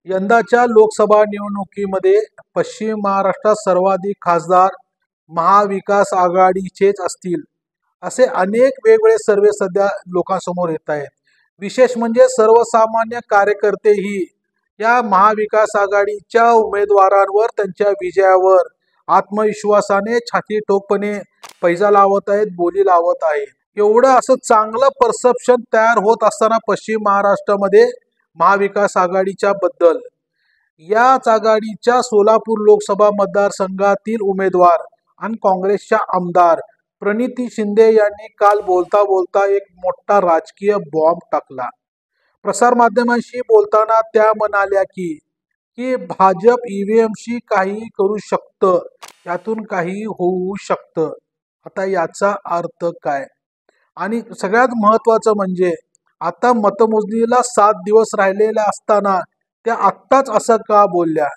यंदाच्या लोकसभा निवडणुकीमध्ये पश्चिम महाराष्ट्रात सर्वाधिक खासदार महाविकास आघाडीचेच असतील असे अनेक वेगवेगळे सर्वे सध्या लोकांसमोर येत आहेत. विशेष म्हणजे सर्वसामान्य कार्यकर्तेही या महाविकास आघाडीच्या उमेदवारांवर त्यांच्या विजयावर आत्मविश्वासाने छाती ठोकपणे पैजा लावत आहेत, बोली लावत आहेत. एवढं असं चांगलं परसेप्शन तयार होत असताना पश्चिम महाराष्ट्रामध्ये महाविकास आघाडीच्या बद्दल याच आघाडीच्या सोलापूर लोकसभा मतदारसंघातील उमेदवार आणि काँग्रेसच्या आमदार प्रणिती शिंदे यांनी काल बोलता बोलता एक मोठा राजकीय बॉम्ब टाकला. प्रसार माध्यमांशी बोलताना त्या म्हणाल्या की की भाजप ईव्हीएमशी काही करू शकतं, यातून काही होऊ शकतं. आता याचा अर्थ काय? आणि सगळ्यात महत्वाचं म्हणजे आता मतमोजणीला 7 दिवस राहिलेल्या असताना त्या आत्ताच असं का बोलल्या?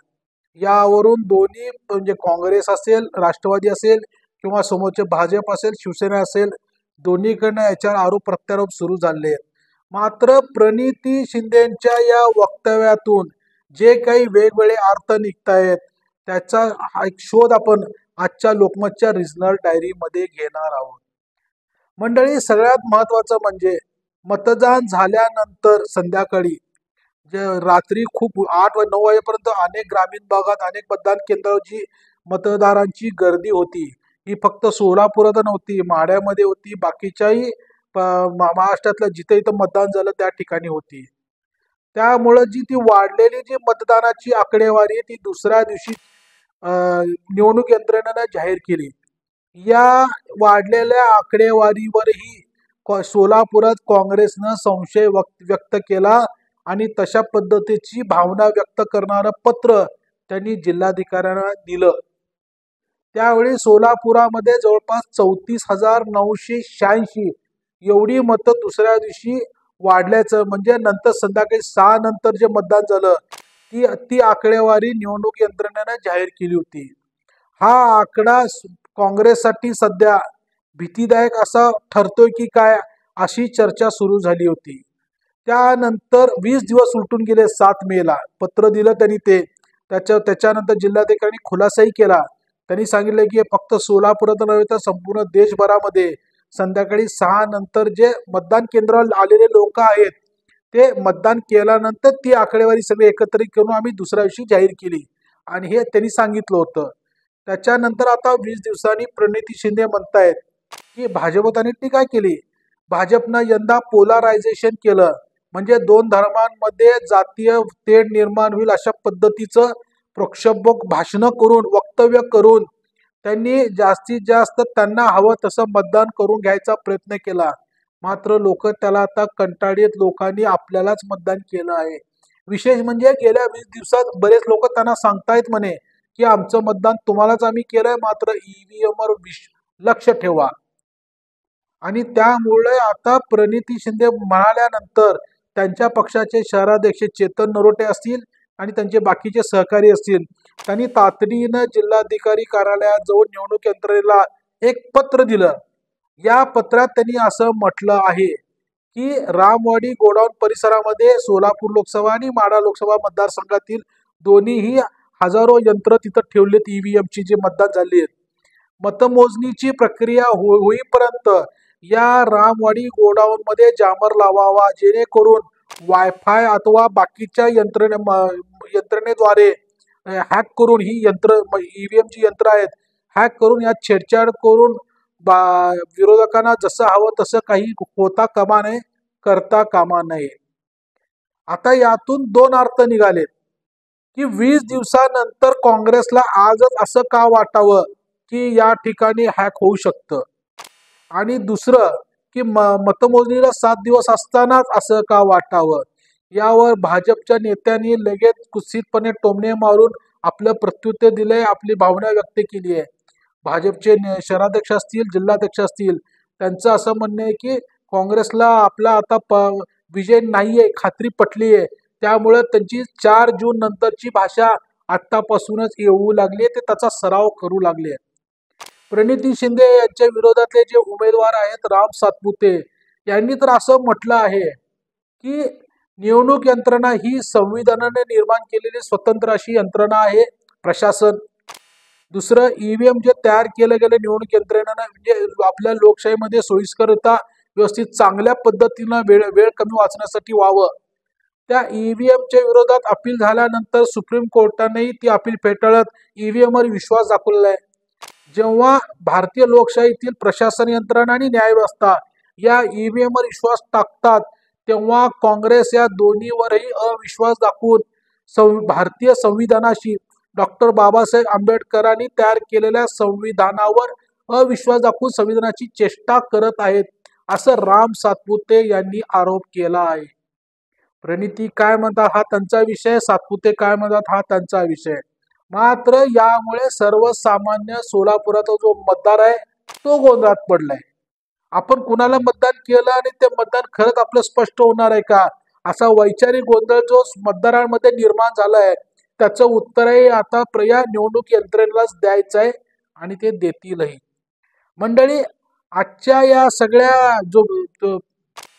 यावरून दोन्ही म्हणजे काँग्रेस असेल, राष्ट्रवादी असेल किंवा समोरचे भाजप असेल, शिवसेना असेल, दोन्हीकडनं याच्यावर आरोप प्रत्यारोप सुरू झाले आहेत. मात्र प्रणिती शिंदेच्या या वक्तव्यातून जे काही वेगवेगळे अर्थ निघतायत त्याचा एक शोध आपण आजच्या लोकमतच्या रिजनल डायरीमध्ये घेणार आहोत. मंडळी, सगळ्यात महत्वाचं म्हणजे मतदान झाल्यानंतर संध्याकाळी जे रात्री खूप 8 व 9 वाजेपर्यंत अनेक ग्रामीण भागात अनेक मतदान केंद्रावर जी मतदारांची गर्दी होती, ही फक्त सोलापुरात नव्हती, माढ्यामध्ये होती, बाकीच्याही महाराष्ट्रातल्या जिथे इथं मतदान झालं त्या ठिकाणी होती. त्यामुळं जी ती वाढलेली जी मतदानाची आकडेवारी आहे ती दुसऱ्या दिवशी निवडणूक यंत्रणेनं जाहीर केली. या वाढलेल्या आकडेवारीवरही सोलापुरात काँग्रेसनं संशय व्यक्त केला आणि तशा पद्धतीची भावना व्यक्त करणारं पत्र त्यांनी जिल्हाधिकाऱ्यांना दिलं. त्यावेळी सोलापुरामध्ये जवळपास 34,986 एवढी मतं दुसऱ्या दिवशी वाढल्याचं, म्हणजे नंतर संध्याकाळी 6 नंतर जे मतदान झालं ती आकडेवारी निवडणूक यंत्रणेनं जाहीर केली होती. हा आकडा काँग्रेससाठी सध्या भीतीदायक असा ठरतोय की काय, अशी चर्चा सुरू झाली होती. त्यानंतर 20 दिवस उलटून गेले. 7 मेला पत्र दिलं त्यांनी. त्याच्यानंतर जिल्हाधिकाऱ्यांनी खुलासाही केला. त्यांनी सांगितलं की फक्त सोलापुरात नव्हे तर संपूर्ण देशभरामध्ये संध्याकाळी 6 नंतर जे मतदान केंद्रावर आलेले लोक आहेत ते मतदान केल्यानंतर ती आकडेवारी सगळी एकत्रित करून आम्ही दुसऱ्या दिवशी जाहीर केली आणि हे त्यांनी सांगितलं होतं. त्याच्यानंतर आता 20 दिवसांनी प्रणिती शिंदे म्हणतायत की भाजपने टीका केली. भाजपनं यंदा पोलरायझेशन केलं, म्हणजे 2 धर्मांमध्ये जातीय तेढ निर्माण होईल अशा पद्धतीचं प्रक्षोभक भाषणं करून, वक्तव्य करून त्यांनी जास्तीत जास्त त्यांना हवं तसं मतदान करून घ्यायचा प्रयत्न केला. मात्र लोक त्याला आता कंटाळीत, लोकांनी आपल्यालाच मतदान केलं आहे. विशेष म्हणजे गेल्या 20 दिवसात बरेच लोक त्यांना सांगतायत म्हणे की आमचं मतदान तुम्हालाच आम्ही केलंय, मात्र ईव्हीएमवर लक्ष ठेवा. आणि त्यामुळे आता प्रणिती शिंदे म्हणाल्यानंतर त्यांच्या पक्षाचे शहराध्यक्ष चेतन नरोटे असतील आणि त्यांचे बाकीचे सहकारी असतील, त्यांनी तातडीनं जिल्हाधिकारी कार्यालयाजवळ निवडणूक यंत्रणेला एक पत्र दिलं. या पत्रात त्यांनी असं म्हटलं आहे की रामवाडी गोडाऊन परिसरामध्ये सोलापूर लोकसभा आणि माढा लोकसभा मतदारसंघातील दोन्हीही हजारो यंत्र तिथं ठेवलेत, ईव्हीएमची जे मतदान झाली आहेत. मतमोजणीची प्रक्रिया होईपर्यंत या रामवाडी गोडाऊन मध्ये जामर लावावा, जेणेकरून वायफाय अथवा बाकीच्या यंत्रणेद्वारे हॅक करून ही ईव्हीएमची यंत्र आहेत हॅक करून यात छेडछाड करून विरोधकांना जसं हवं तसं काही होता कामा नये, करता कामा नये. आता यातून 2 अर्थ निघालेत की 20 दिवसानंतर काँग्रेसला आजच असं का वाटावं की या ठिकाणी हॅक होऊ शकतं, आणि दुसरं की मतमोजणीला 7 दिवस असतानाच असं का वाटावं. यावर भाजपच्या नेत्यांनी लगेच कुत्सितपणे टोमणे मारून आपलं प्रत्युत्तर दिलंय, आपली भावना व्यक्त केली आहे. भाजपचे शहराध्यक्ष असतील, जिल्हाध्यक्ष असतील, त्यांचं असं म्हणणं आहे की काँग्रेसला आपला आता विजय नाहीये, खात्री पटली आहे. त्यामुळे त्यांची 4 जून नंतरची भाषा आत्तापासूनच येऊ लागली, ते त्याचा सराव करू लागले. प्रणिती शिंदे यांच्या विरोधातले जे उमेदवार आहेत राम सातपुते यांनी तर असं म्हटलं आहे की निवडणूक यंत्रणा ही संविधानाने निर्माण केलेली स्वतंत्र अशी यंत्रणा आहे. प्रशासन. दुसरं, ईव्हीएम जे तयार केलं गेलं निवडणूक यंत्रणेनं म्हणजे आपल्या लोकशाहीमध्ये सोयीस्करता व्यवस्थित चांगल्या पद्धतीनं वेळ वेळ कमी वाचण्यासाठी व्हावं. त्या ईव्हीएमच्या विरोधात अपील झाल्यानंतर सुप्रीम कोर्टानेही ती अपील फेटाळत ईव्हीएमवर विश्वास दाखवलेला आहे. जेव्हा भारतीय लोकशाहीतील प्रशासन यंत्रणा आणि न्यायव्यवस्था या ईव्हीएमवर विश्वास टाकतात, तेव्हा काँग्रेस या दोन्हीवरही अविश्वास दाखवून भारतीय संविधानाशी डॉक्टर बाबासाहेब आंबेडकरांनी तयार केलेल्या संविधानावर अविश्वास दाखवून संविधानाची चेष्टा करत आहेत, असं राम सातपुते यांनी आरोप केला आहे. प्रणिती काय म्हणतात हा त्यांचा विषय, सातपुते काय म्हणतात हा त्यांचा विषय. मात्र यामुळे सर्वसामान्य सोलापुराचा जो मतदार आहे तो गोंधळात पडलाय. आपण कुणाला मतदान केलं आणि ते मतदान खरंच आपलं स्पष्ट होणार आहे का, असा वैचारिक गोंधळ जो मतदारांमध्ये निर्माण झालाय, त्याचं उत्तरही आता या निवडणूक यंत्रणेलाच द्यायचं आहे आणि ते देतीलही. मंडळी, आजच्या या सगळ्या जो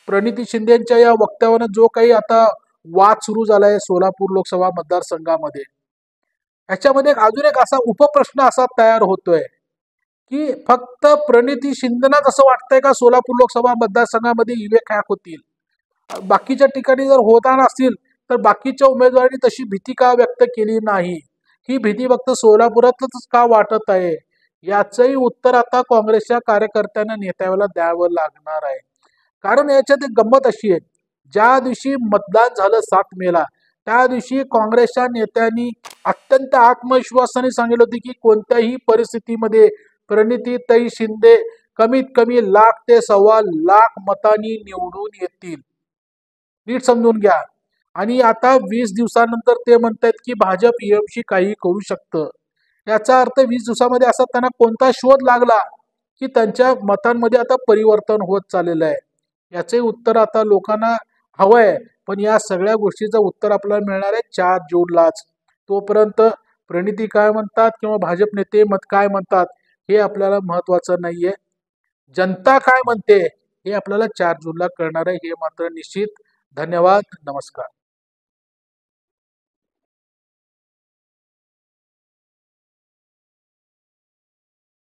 प्रणिती शिंदेच्या या वक्तव्यानं जो काही आता वाद सुरू झालाय सोलापूर लोकसभा मतदारसंघामध्ये, ह्याच्यामध्ये अजून एक असा उपप्रश्न असा तयार होतोय की फक्त प्रणिती शिंदेनाच असं वाटतंय का सोलापूर लोकसभा मतदारसंघामध्ये ईव्हीएम हॅक होतील, बाकीच्या ठिकाणी जर होणार असतील तर बाकीच्या उमेदवारांनी तशी भीती का व्यक्त केली नाही, ही भीती फक्त सोलापुरातच का वाटत आहे, याचंही उत्तर आता काँग्रेसच्या कार्यकर्त्यांना नेत्याला द्यावं लागणार आहे. कारण याच्यात एक गंमत अशी आहे, ज्या दिवशी मतदान झालं 7 मेला, त्या दिवशी काँग्रेसच्या नेत्यांनी अत्यंत आत्मविश्वासाने सांगितलं होते की कोणत्याही परिस्थितीमध्ये प्रणितीताई शिंदे कमीत कमी 1,00,000 ते 1,25,000 मतांनी निवडून येतील. नीट समजून घ्या. आणि आता 20 दिवसानंतर ते म्हणतात की भाजप ईव्हीएमशी काही करू शकतं. याचा अर्थ 20 दिवसामध्ये असा त्यांना कोणता शोध लागला की त्यांच्या मतांमध्ये आता परिवर्तन होत चाललेलं आहे. याचे उत्तर आता लोकांना हवंय, पण या सगळ्या गोष्टीचं उत्तर आपल्याला मिळणार आहे 4 जूनलाच. तोपर्यंत प्रणिती काय म्हणतात किंवा भाजप नेते काय म्हणतात हे आपल्याला महत्वाचं नाहीये. जनता काय म्हणते हे आपल्याला 4 जूनला कळणार आहे, हे मात्र निश्चित. धन्यवाद. नमस्कार.